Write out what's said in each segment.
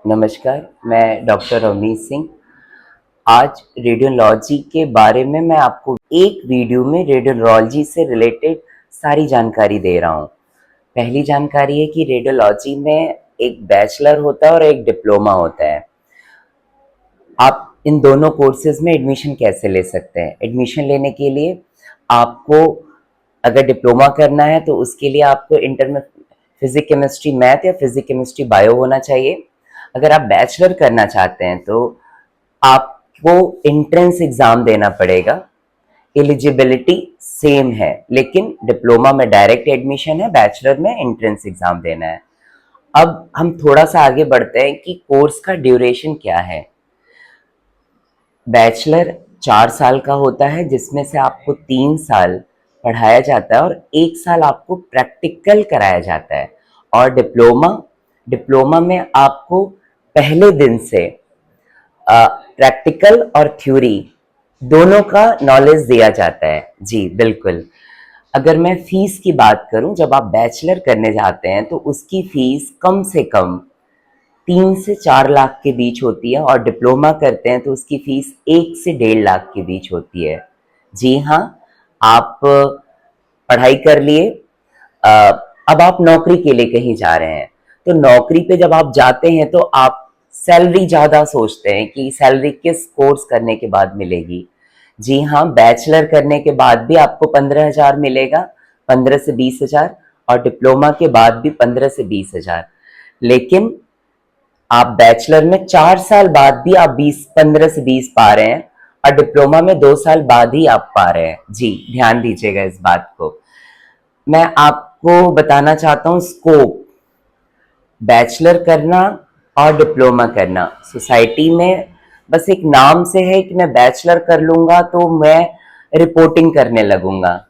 नमस्कार, मैं डॉक्टर अवनीश सिंह। आज रेडियोलॉजी के बारे में मैं आपको एक वीडियो में रेडियोलॉजी से रिलेटेड सारी जानकारी दे रहा हूँ। पहली जानकारी है कि रेडियोलॉजी में एक बैचलर होता है और एक डिप्लोमा होता है। आप इन दोनों कोर्सेज में एडमिशन कैसे ले सकते हैं? एडमिशन लेने के लिए आपको अगर डिप्लोमा करना है तो उसके लिए आपको इंटर में फिजिक्स केमिस्ट्री मैथ या फिजिक्स केमिस्ट्री बायो होना चाहिए। अगर आप बैचलर करना चाहते हैं तो आपको एंट्रेंस एग्जाम देना पड़ेगा। एलिजिबिलिटी सेम है, लेकिन डिप्लोमा में डायरेक्ट एडमिशन है, बैचलर में एंट्रेंस एग्जाम देना है। अब हम थोड़ा सा आगे बढ़ते हैं कि कोर्स का ड्यूरेशन क्या है। बैचलर 4 साल का होता है, जिसमें से आपको 3 साल पढ़ाया जाता है और 1 साल आपको प्रैक्टिकल कराया जाता है। और डिप्लोमा में आपको पहले दिन से प्रैक्टिकल और थ्योरी दोनों का नॉलेज दिया जाता है। जी बिल्कुल। अगर मैं फीस की बात करूं, जब आप बैचलर करने जाते हैं तो उसकी फीस कम से कम 3 से 4 लाख के बीच होती है और डिप्लोमा करते हैं तो उसकी फीस 1 से 1.5 लाख के बीच होती है। जी हाँ, आप पढ़ाई कर लिए, अब आप नौकरी के लिए कहीं जा रहे हैं तो नौकरी पे जब आप जाते हैं तो आप सैलरी ज़्यादा सोचते हैं कि सैलरी किस कोर्स करने के बाद मिलेगी। जी हाँ, बैचलर करने के बाद भी आपको 15,000 मिलेगा, 15 से 20,000, और डिप्लोमा के बाद भी 15 से 20,000। लेकिन आप बैचलर में 4 साल बाद भी आप 15 से 20 पा रहे हैं और डिप्लोमा में 2 साल बाद ही आप पा रहे हैं। जी ध्यान दीजिएगा इस बात को। मैं आपको बताना चाहता हूँ स्कोप, बैचलर करना और डिप्लोमा करना सोसाइटी में बस एक नाम से है कि मैं बैचलर कर लूंगा तो मैं रिपोर्टिंग करने लगूंगा,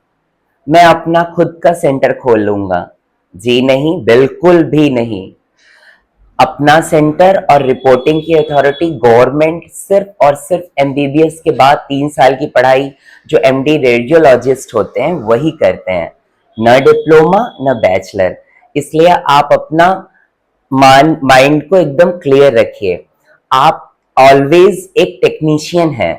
मैं अपना खुद का सेंटर खोल लूंगा। जी नहीं, बिल्कुल भी नहीं। अपना सेंटर और रिपोर्टिंग की अथॉरिटी गवर्नमेंट सिर्फ और सिर्फ एमबीबीएस के बाद 3 साल की पढ़ाई जो एमडी रेडियोलॉजिस्ट होते हैं वही करते हैं, न डिप्लोमा न बैचलर। इसलिए आप अपना माइंड को एकदम क्लियर रखिए। आप ऑलवेज एक टेक्नीशियन हैं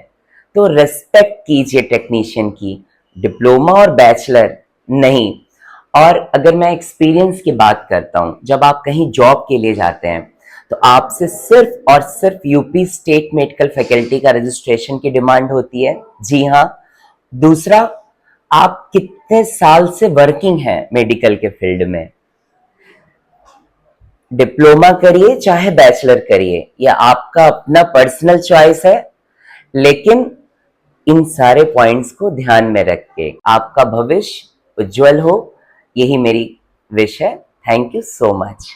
तो रेस्पेक्ट कीजिए टेक्नीशियन की, डिप्लोमा और बैचलर नहीं। और अगर मैं एक्सपीरियंस की बात करता हूं, जब आप कहीं जॉब के लिए जाते हैं तो आपसे सिर्फ और सिर्फ यूपी स्टेट मेडिकल फैकल्टी का रजिस्ट्रेशन की डिमांड होती है। जी हाँ। दूसरा, आप कितने साल से वर्किंग हैं मेडिकल के फील्ड में। डिप्लोमा करिए चाहे बैचलर करिए, यह आपका अपना पर्सनल चॉइस है, लेकिन इन सारे पॉइंट्स को ध्यान में रख के आपका भविष्य उज्जवल हो, यही मेरी विश है। Thank you so much.